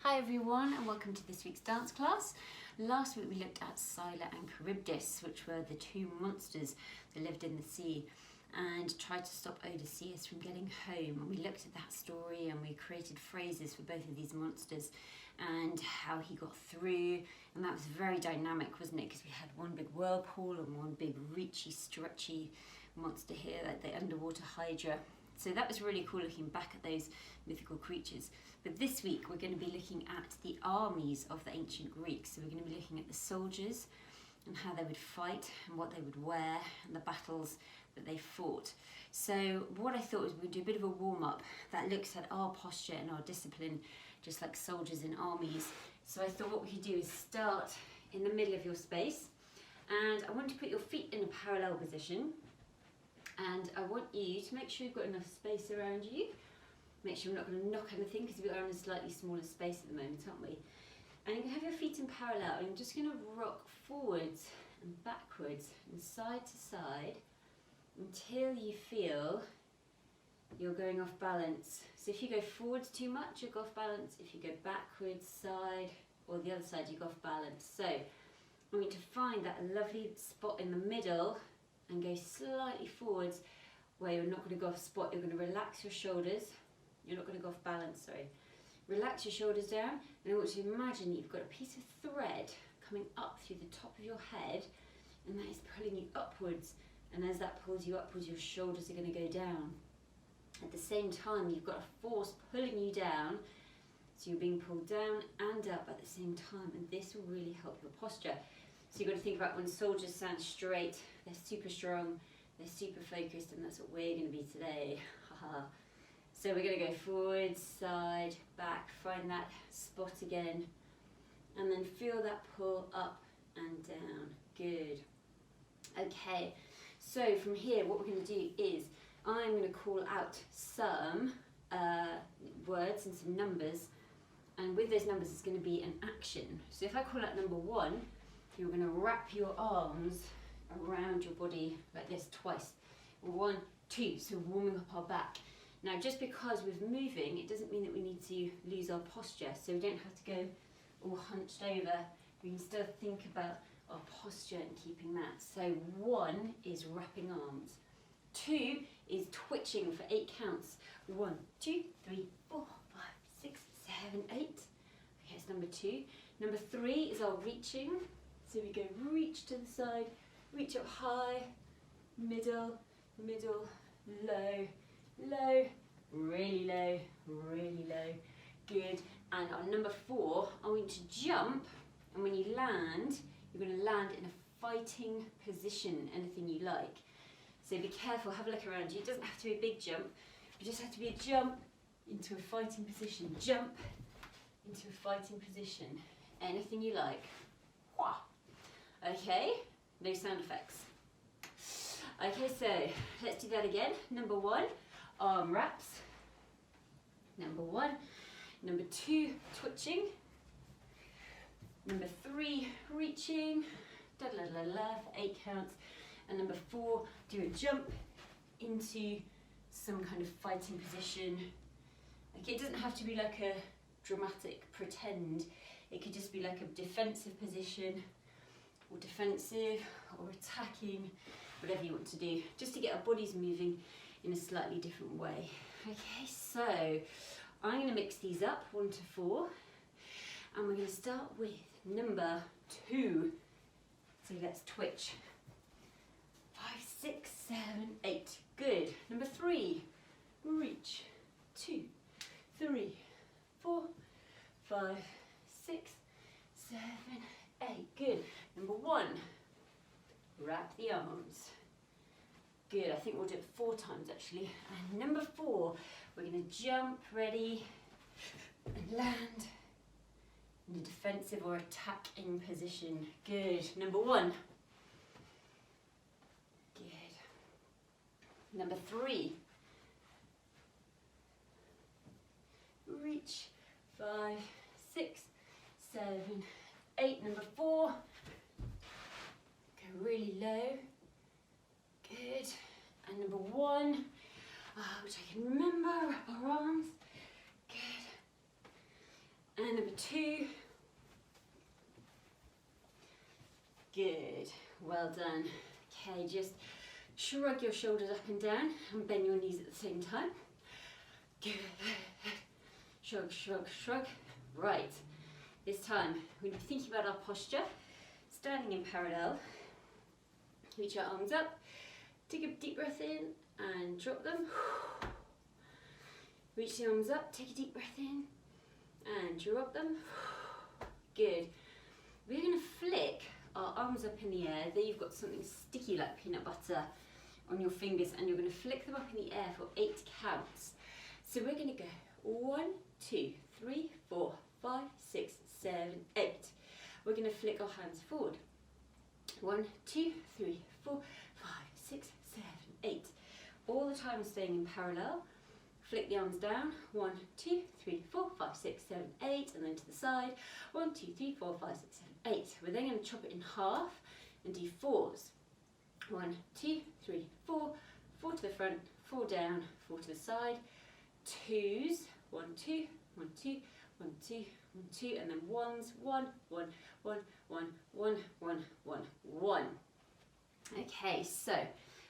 Hi everyone and welcome to this week's dance class. Last week we looked at Scylla and Charybdis, which were the two monsters that lived in the sea and tried to stop Odysseus from getting home. And we looked at that story and we created phrases for both of these monsters and how he got through, and that was very dynamic, wasn't it? Because we had one big whirlpool and one big reachy, stretchy monster here, like the underwater hydra. So that was really cool looking back at those mythical creatures. But this week we're going to be looking at the armies of the ancient Greeks. So we're going to be looking at the soldiers and how they would fight and what they would wear and the battles that they fought. So what I thought was we'd do a bit of a warm-up that looks at our posture and our discipline, just like soldiers in armies. So I thought what we could do is start in the middle of your space, and I want to put your feet in a parallel position. And I want you to make sure you've got enough space around you. Make sure we're not going to knock anything because we are in a slightly smaller space at the moment, aren't we? And you can have your feet in parallel, and you're just going to rock forwards and backwards and side to side until you feel you're going off balance. So if you go forwards too much, you go off balance. If you go backwards, side, or the other side, you go off balance. So I want you to find that lovely spot in the middle and go slightly forwards where you're not going to go off spot. You're going to relax your shoulders. You're not going to go off balance, sorry. Relax your shoulders down, and I want you to imagine that you've got a piece of thread coming up through the top of your head, and that is pulling you upwards. And as that pulls you upwards, your shoulders are going to go down. At the same time, you've got a force pulling you down, so you're being pulled down and up at the same time, and this will really help your posture. So you've got to think about when soldiers stand straight, they're super strong, they're super focused, and that's what we're going to be today. So we're going to go forward, side, back, find that spot again, and then feel that pull up and down. Good. Okay, so from here what we're going to do is I'm going to call out some words and some numbers, and with those numbers it's going to be an action. So if I call out number 1, you're going to wrap your arms around your body like this twice. 1, 2, so warming up our back. Now just because we're moving, it doesn't mean that we need to lose our posture, so we don't have to go all hunched over. We can still think about our posture and keeping that. So 1 is wrapping arms. 2 is twitching for 8 counts. 1, 2, 3, 4, 5, 6, 7, 8. Okay, it's number 2. Number 3 is our reaching. So we go reach to the side, reach up high, middle, middle, low, low, really low, really low. Good. And on number 4, I want you to jump, and when you land, you're going to land in a fighting position, anything you like. So be careful, have a look around you. It doesn't have to be a big jump, it just has to be a jump into a fighting position. Jump into a fighting position, anything you like. Okay, no sound effects. Okay, so let's do that again. Number 1, arm wraps. Number 1. Number 2, twitching. Number 3, reaching. Da la la la for 8 counts. And number 4, do a jump into some kind of fighting position. Okay, it doesn't have to be like a dramatic pretend. It could just be like a defensive position, or defensive, or attacking, whatever you want to do, just to get our bodies moving in a slightly different way. Okay, so I'm going to mix these up, 1 to 4, and we're going to start with number 2. So let's twitch. 5, 6, 7, 8. Good. Number 3, reach. 2, 3, 4, 5, 6, 7, 8. Good. Number 1, wrap the arms. Good. I think we'll do it 4 times actually. And number 4, we're going to jump, ready, and land in a defensive or attacking position. Good. Number 1. Good. Number 3, reach. 5, 6, 7, 8. Number 4, go really low. Good. And number 1, which I can remember, wrap our arms. Good. And number 2. Good, well done. Okay, just shrug your shoulders up and down and bend your knees at the same time. Good. Shrug, shrug, shrug. Right, this time we're going to be thinking about our posture. Standing in parallel, reach our arms up, take a deep breath in and drop them. Reach the arms up, take a deep breath in and drop them. Good. We're going to flick our arms up in the air. There you've got something sticky like peanut butter on your fingers, and you're going to flick them up in the air for 8 counts. So we're going to go 1, 2, 3, 4, 5, 6, 7, 8. We're going to flick our hands forward. 1, 2, 3, 4, 5, 6, 7, 8. All the time staying in parallel. Flick the arms down. 1, 2, 3, 4, 5, 6, 7, 8, and then to the side. 1, 2, 3, 4, 5, 6, 7, 8. We're then going to chop it in half and do 4s. 1, 2, 3, 4. 4 to the front, 4 down, 4 to the side. 2s. 1, 2, 1, 2, 1, 2, 1, 2, and then 1s. 1, 1, 1, 1, 1, 1, 1, 1. Okay, so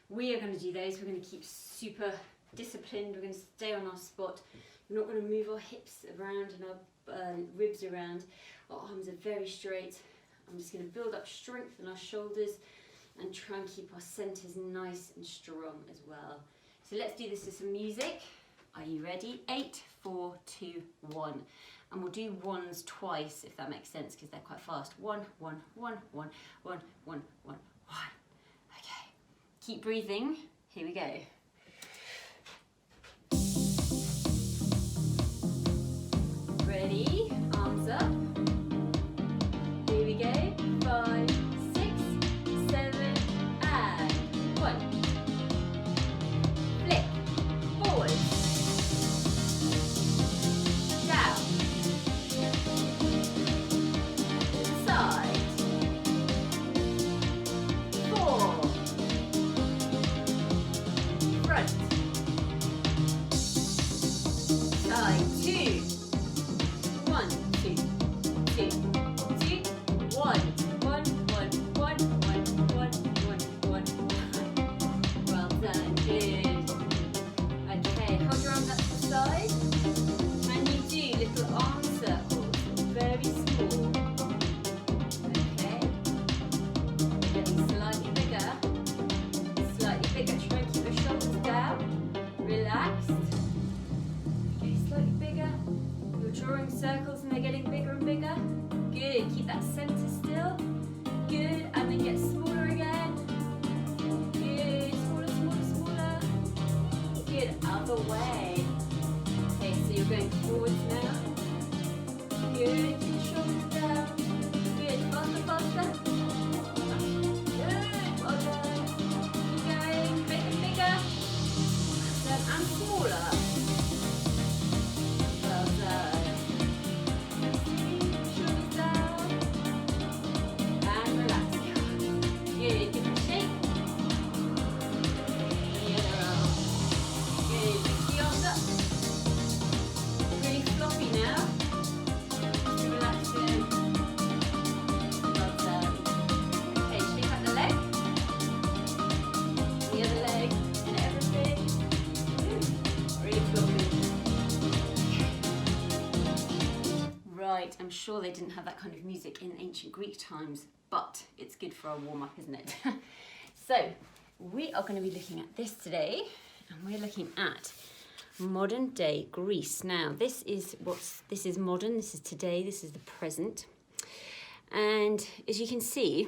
we are going to do those. We're going to keep super disciplined. We're going to stay on our spot. We're not going to move our hips around and our ribs around. Our arms are very straight. I'm just going to build up strength in our shoulders and try and keep our centres nice and strong as well. So let's do this with some music. Are you ready? 8, 4, 2, 1. And we'll do 1s twice, if that makes sense, because they're quite fast. 1, 1, 1, 1, 1, 1, 1, 1. Okay. Keep breathing. Here we go. Ready? Arms up. Here we go. 5, 6, 7, and 1. Flick. Forward. Down. To the side. 4. Front. Side. 2. 1, 2, 2, 2, 1, 1, 1, 1, 1, 1, 1, 1. Well done, good. Okay, hold your arms up to the side, and you do little arm circles, very small. Okay, getting slightly bigger, slightly bigger. Try and keep your shoulders down, relaxed. Okay, slightly bigger. You're drawing circles and they're getting bigger and bigger. Good, keep that centre still. Good, and then get smaller again. Good, smaller, smaller, smaller. Good, other way. Okay, so you're going forwards now. Good, keep your shoulders down. Good, faster, faster. Good, well done. Keep going, make them bigger. And smaller. Well done. Shoulders down. And relax. Good. Give it a shake. And the other arm. Good. Lift the arms up. Really floppy now. Just relaxing. Well done. Okay, shake out the leg. The other leg. And everything. Really floppy. Right, I'm sure they didn't have that kind of music in ancient Greek times, but it's good for our warm-up, isn't it? So, we are going to be looking at this today, and we're looking at modern day Greece. Now, this is modern, this is today, this is the present. And as you can see,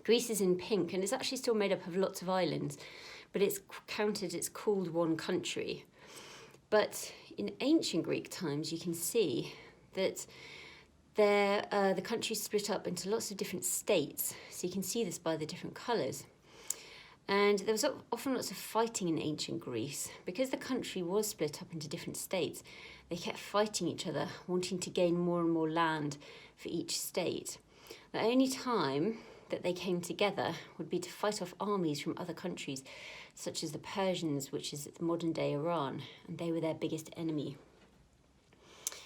Greece is in pink, and it's actually still made up of lots of islands, but it's called one country. But in ancient Greek times, you can see that the country split up into lots of different states. So you can see this by the different colours. And there was often lots of fighting in ancient Greece. Because the country was split up into different states, they kept fighting each other, wanting to gain more and more land for each state. The only time that they came together would be to fight off armies from other countries, such as the Persians, which is modern-day Iran, and they were their biggest enemy.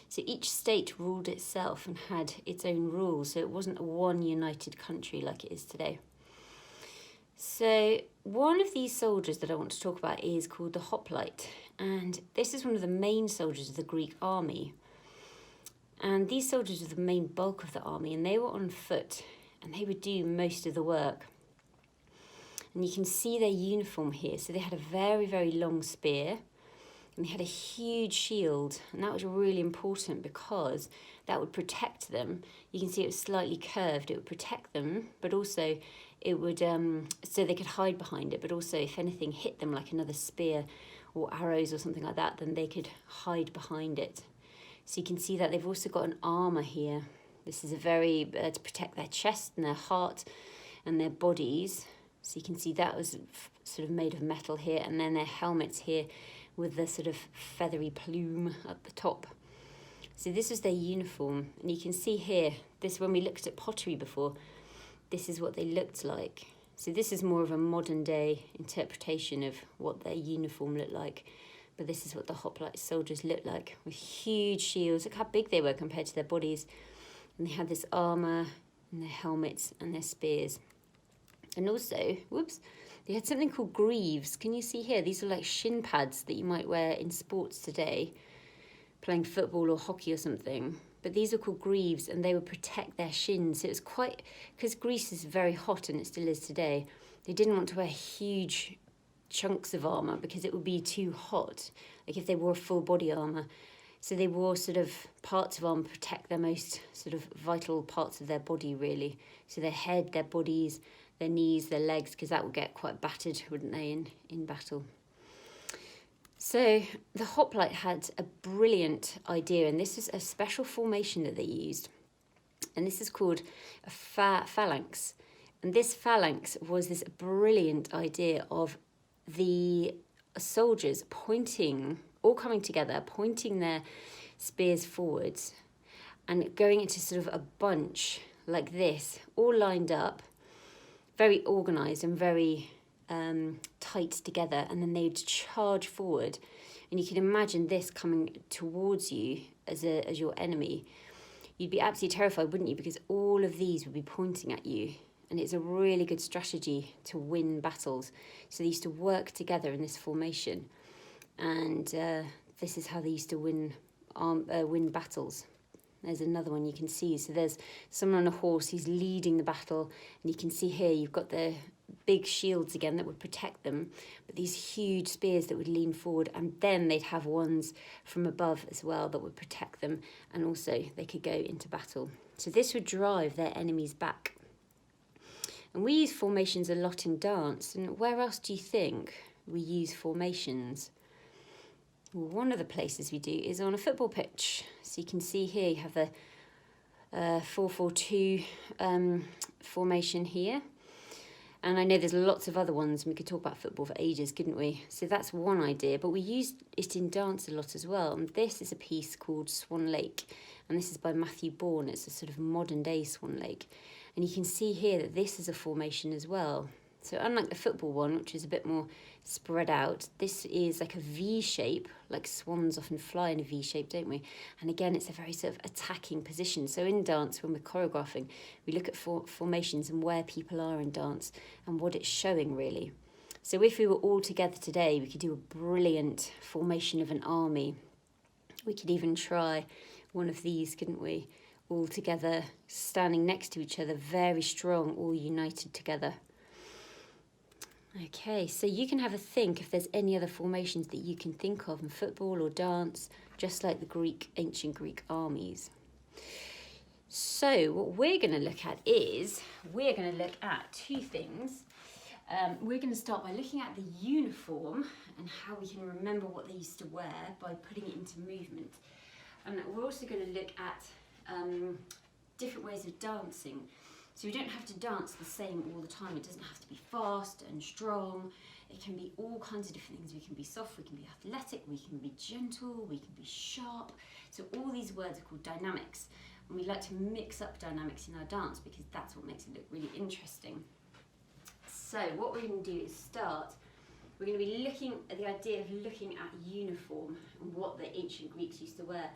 So each state ruled itself and had its own rules, so it wasn't a one united country like it is today. So one of these soldiers that I want to talk about is called the hoplite, and this is one of the main soldiers of the Greek army. And these soldiers were the main bulk of the army, and they were on foot, and they would do most of the work. And you can see their uniform here. So they had a very, very long spear, and they had a huge shield, and that was really important because that would protect them. You can see it was slightly curved. It would protect them, but also it would, so they could hide behind it, but also if anything hit them like another spear or arrows or something like that, then they could hide behind it. So you can see that they've also got an armour here. This is a very, to protect their chest and their heart and their bodies. So you can see that was sort of made of metal here, and then their helmets here with the sort of feathery plume at the top. So this is their uniform, and you can see here, this when we looked at pottery before, this is what they looked like. So this is more of a modern day interpretation of what their uniform looked like. But this is what the hoplite soldiers looked like, with huge shields. Look how big they were compared to their bodies. And they had this armour and their helmets and their spears. And also, they had something called greaves. Can you see here? These are like shin pads that you might wear in sports today, playing football or hockey or something. But these are called greaves, and they would protect their shins. So it was quite, because Greece is very hot, and it still is today, they didn't want to wear huge chunks of armour because it would be too hot, like if they wore full body armour. So they wore sort of parts of armour to protect their most sort of vital parts of their body, really. So their head, their bodies, their knees, their legs, because that would get quite battered, wouldn't they, in battle. So the hoplite had a brilliant idea, and this is a special formation that they used, and this is called a phalanx. And this phalanx was this brilliant idea of the soldiers pointing, all coming together, pointing their spears forwards and going into sort of a bunch like this, all lined up, very organised and very tight together, and then they'd charge forward. And you can imagine this coming towards you as your enemy. You'd be absolutely terrified, wouldn't you? Because all of these would be pointing at you. And it's a really good strategy to win battles. So they used to work together in this formation. And this is how they used to win battles. There's another one you can see. So there's someone on a horse, he's leading the battle. And you can see here you've got the big shields again that would protect them. But these huge spears that would lean forward. And then they'd have ones from above as well that would protect them. And also they could go into battle. So this would drive their enemies back. And we use formations a lot in dance. And where else do you think we use formations? Well, one of the places we do is on a football pitch. So you can see here you have the 4-4-2 formation here. And I know there's lots of other ones, and we could talk about football for ages, couldn't we? So that's one idea, but we use it in dance a lot as well. And this is a piece called Swan Lake, and this is by Matthew Bourne. It's a sort of modern day Swan Lake. And you can see here that this is a formation as well. So unlike the football one, which is a bit more spread out, this is like a V shape, like swans often fly in a V shape, don't we? And again, it's a very sort of attacking position. So in dance, when we're choreographing, we look at formations and where people are in dance and what it's showing, really. So if we were all together today, we could do a brilliant formation of an army. We could even try one of these, couldn't we? All together, standing next to each other, very strong, all united together. Okay, so you can have a think if there's any other formations that you can think of in football or dance, just like the ancient Greek armies. So what we're going to look at is, we're going to look at two things. We're going to start by looking at the uniform and how we can remember what they used to wear by putting it into movement. And we're also going to look at different ways of dancing. So we don't have to dance the same all the time. It doesn't have to be fast and strong. It can be all kinds of different things. We can be soft, we can be athletic, we can be gentle, we can be sharp. So all these words are called dynamics. And we like to mix up dynamics in our dance because that's what makes it look really interesting. So what we're going to do is start. We're going to be looking at the idea of looking at uniform and what the ancient Greeks used to wear.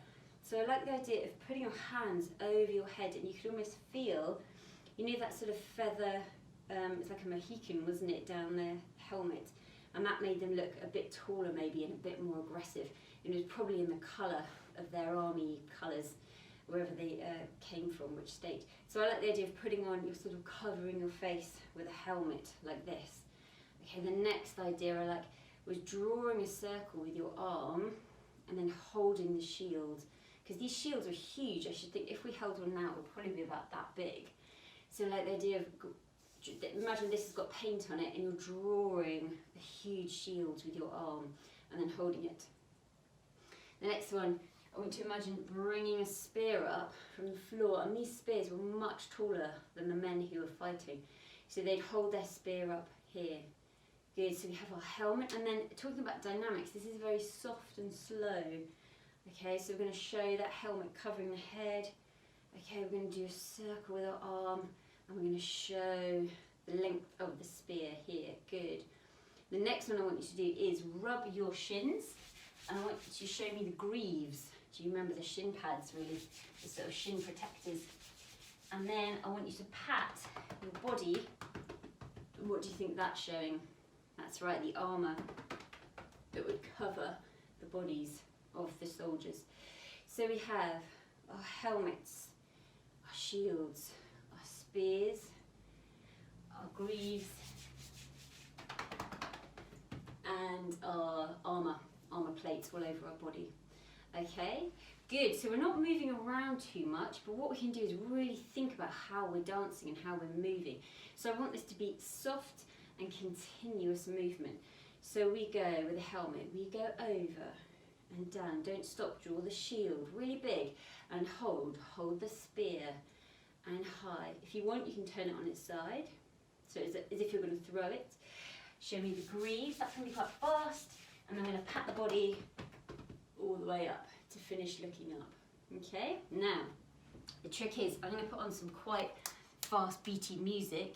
So I like the idea of putting your hands over your head, and you could almost feel, you know, that sort of feather, it's like a Mohican, wasn't it, down their helmet? And that made them look a bit taller maybe and a bit more aggressive. It was probably in the colour of their army colours, wherever they came from, which state. So I like the idea of putting on, you're sort of covering your face with a helmet like this. Okay, the next idea I like was drawing a circle with your arm and then holding the shield. Because these shields are huge. I should think if we held one now, it would probably be about that big. So like the idea of, imagine this has got paint on it and you're drawing a huge shield with your arm and then holding it. The next one, I want to imagine bringing a spear up from the floor, and these spears were much taller than the men who were fighting. So they'd hold their spear up here. Good, so we have our helmet, and then talking about dynamics, this is very soft and slow. Okay, so we're going to show that helmet covering the head. Okay, we're going to do a circle with our arm, and we're going to show the length of the spear here. Good. The next one I want you to do is rub your shins, and I want you to show me the greaves. Do you remember the shin pads, really? The sort of shin protectors. And then I want you to pat your body. What do you think that's showing? That's right, the armour that would cover the bodies of the soldiers. So we have our helmets, our shields, our spears, our greaves, and our armour plates all over our body. Okay, good. So we're not moving around too much, but what we can do is really think about how we're dancing and how we're moving. So I want this to be soft and continuous movement. So we go with the helmet, we go over and down, don't stop, draw the shield really big and hold the spear and high. If you want, you can turn it on its side, so as if you're going to throw it. Show me the greaves, that's going to be quite fast, and I'm going to pat the body all the way up to finish looking up. Okay, now the trick is I'm going to put on some quite fast beaty music,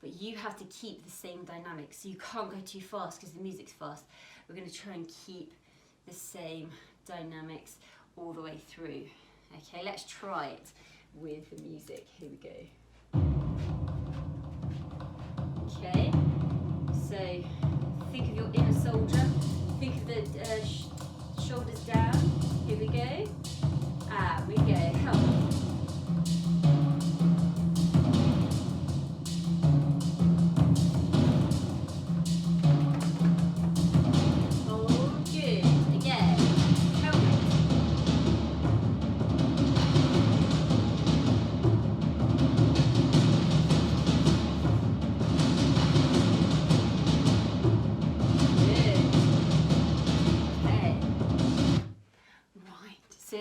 but you have to keep the same dynamics, so you can't go too fast because the music's fast. We're going to try and keep the same dynamics all the way through. Okay, let's try it with the music. Here we go. Okay, so think of your inner soldier, think of the shoulders down. Here we go. We go. Help.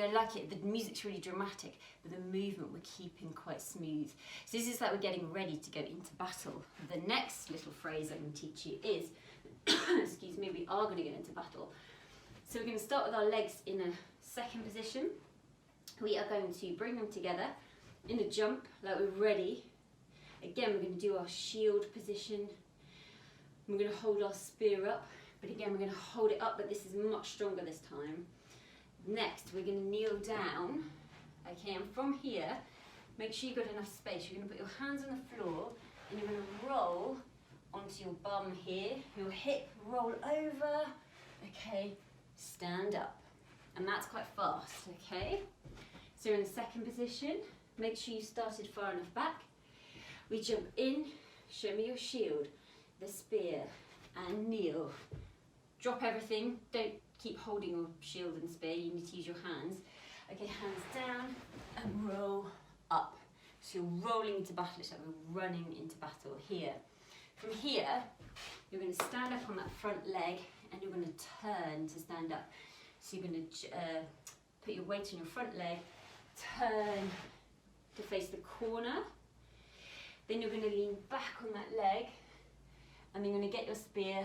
I like it, the music's really dramatic, but the movement we're keeping quite smooth. So this is like we're getting ready to go into battle. The next little phrase I'm going to teach you is, excuse me, we are going to go into battle. So we're going to start with our legs in a second position. We are going to bring them together in a jump, like we're ready. Again, we're going to do our shield position. We're going to hold our spear up, but again, we're going to hold it up, but this is much stronger this time. Next, we're going to kneel down, okay, and from here, make sure you've got enough space. You're going to put your hands on the floor, and you're going to roll onto your bum here, your hip, roll over, okay, stand up. And that's quite fast, okay? So in the second position, make sure you started far enough back. We jump in, show me your shield, the spear, and kneel. Drop everything, don't keep holding your shield and spear, you need to use your hands. Okay, hands down and roll up. So you're rolling into battle, it's like we're running into battle here. From here, you're going to stand up on that front leg and you're going to turn to stand up. So you're going to put your weight on your front leg, turn to face the corner. Then you're going to lean back on that leg and then you're going to get your spear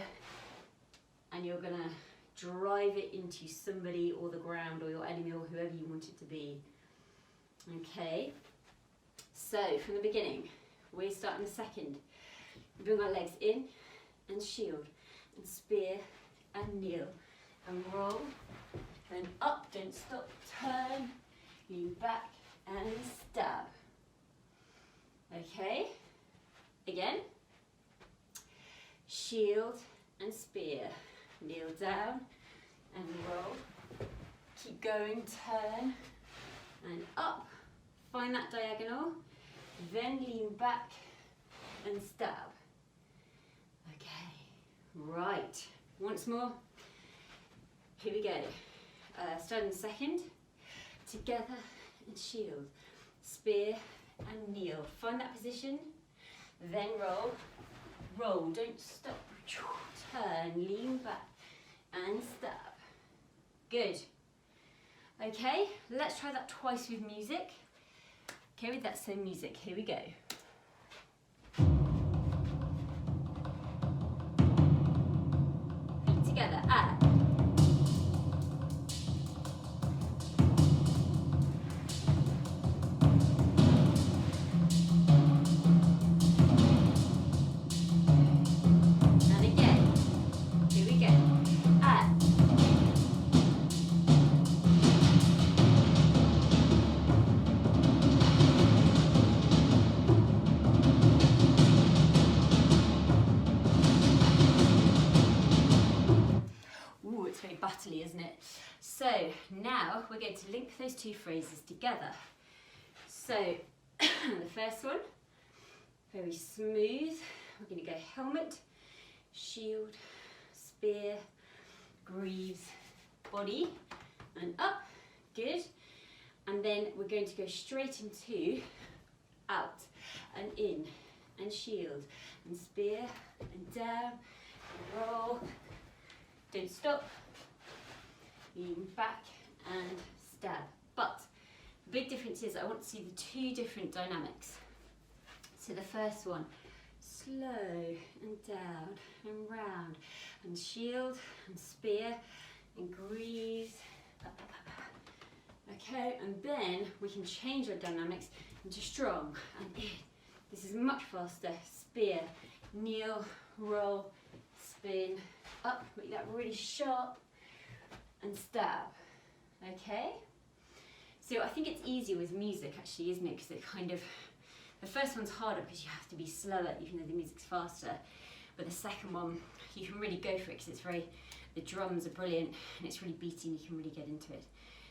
and you're going to drive it into somebody or the ground or your enemy or whoever you want it to be. Okay, so from the beginning, we start in a second. We bring our legs in and shield and spear and kneel and roll and up, don't stop, turn lean back and stab. Okay, again, shield and spear, kneel down and roll, keep going, turn and up, find that diagonal, then lean back and stab. Okay, right, once more, here we go, start in second, together and shield, spear and kneel, find that position, then roll, roll, don't stop, turn, lean back and stab. Good. Okay, let's try that twice with music. Okay, with that same music, here we go. Feet together, and battly, isn't it? So now we're going to link those two phrases together. So the first one, very smooth. We're going to go helmet, shield, spear, greaves, body, and up. Good. And then we're going to go straight into out and in and shield and spear and down and roll. Don't stop. Lean back and stab. But the big difference is I want to see the two different dynamics. So the first one, slow and down and round and shield and spear and greaves. Up, up, up, up. Okay, and then we can change our dynamics into strong and in. This is much faster. Spear, kneel, roll, spin, up, make that really sharp and stab. Okay? So I think it's easier with music actually, isn't it? Because it kind of, the first one's harder because you have to be slower even though the music's faster. But the second one, you can really go for it because it's very, the drums are brilliant and it's really beaty and you can really get into it.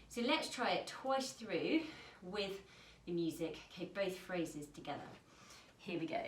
So let's try it twice through with the music. Okay, both phrases together. Here we go.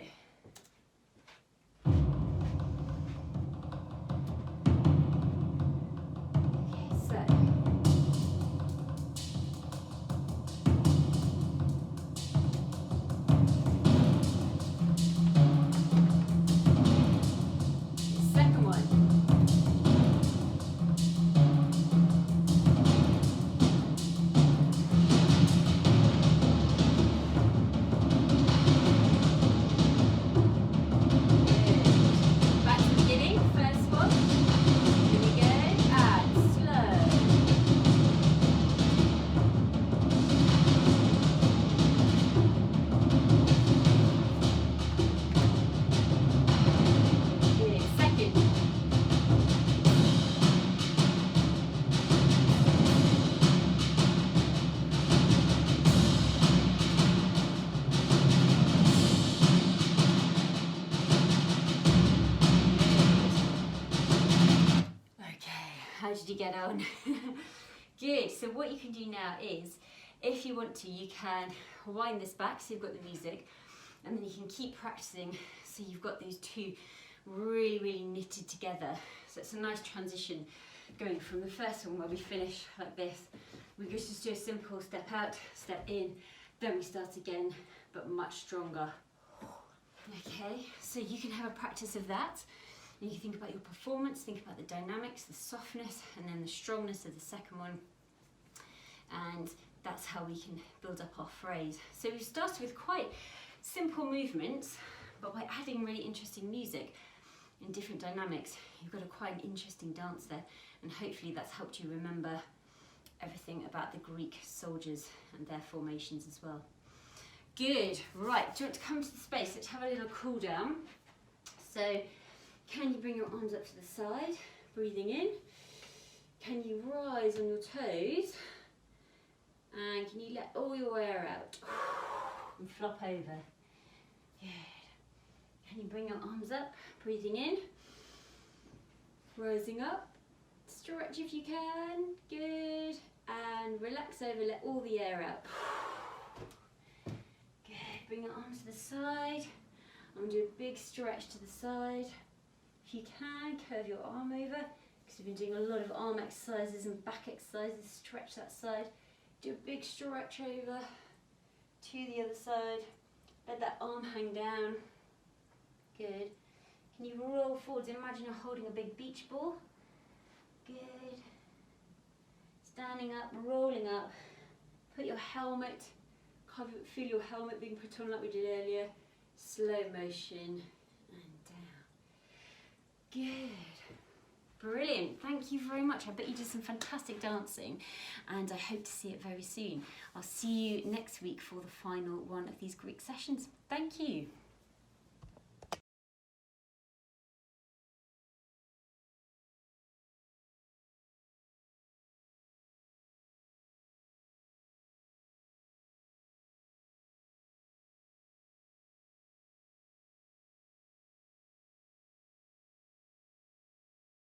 How did you get on? Good, so what you can do now is, if you want to, you can wind this back so you've got the music, and then you can keep practicing so you've got these two really, really knitted together. So it's a nice transition going from the first one where we finish like this. We just do a simple step out, step in, then we start again, but much stronger. Okay, so you can have a practice of that. And you think about your performance, think about the dynamics, the softness, and then the strongness of the second one. And that's how we can build up our phrase. So we started with quite simple movements, but by adding really interesting music and different dynamics, you've got quite an interesting dance there. And hopefully that's helped you remember everything about the Greek soldiers and their formations as well. Good, right, do you want to come to the space? Let's have a little cool down. So, can you bring your arms up to the side, breathing in? Can you rise on your toes And can you let all your air out and flop over? Good. Can you bring your arms up, breathing in, rising up, stretch if you can, good, and relax over, let all the air out. Good, bring your arms to the side. I'm going to do a big stretch to the side. If you can, curve your arm over, because we've been doing a lot of arm exercises and back exercises. Stretch that side. Do a big stretch over to the other side. Let that arm hang down. Good. Can you roll forwards? Imagine you're holding a big beach ball. Good. Standing up, rolling up. Put your helmet, feel your helmet being put on like we did earlier. Slow motion and down. Good. Brilliant. Thank you very much. I bet you did some fantastic dancing and I hope to see it very soon. I'll see you next week for the final one of these Greek sessions. Thank you.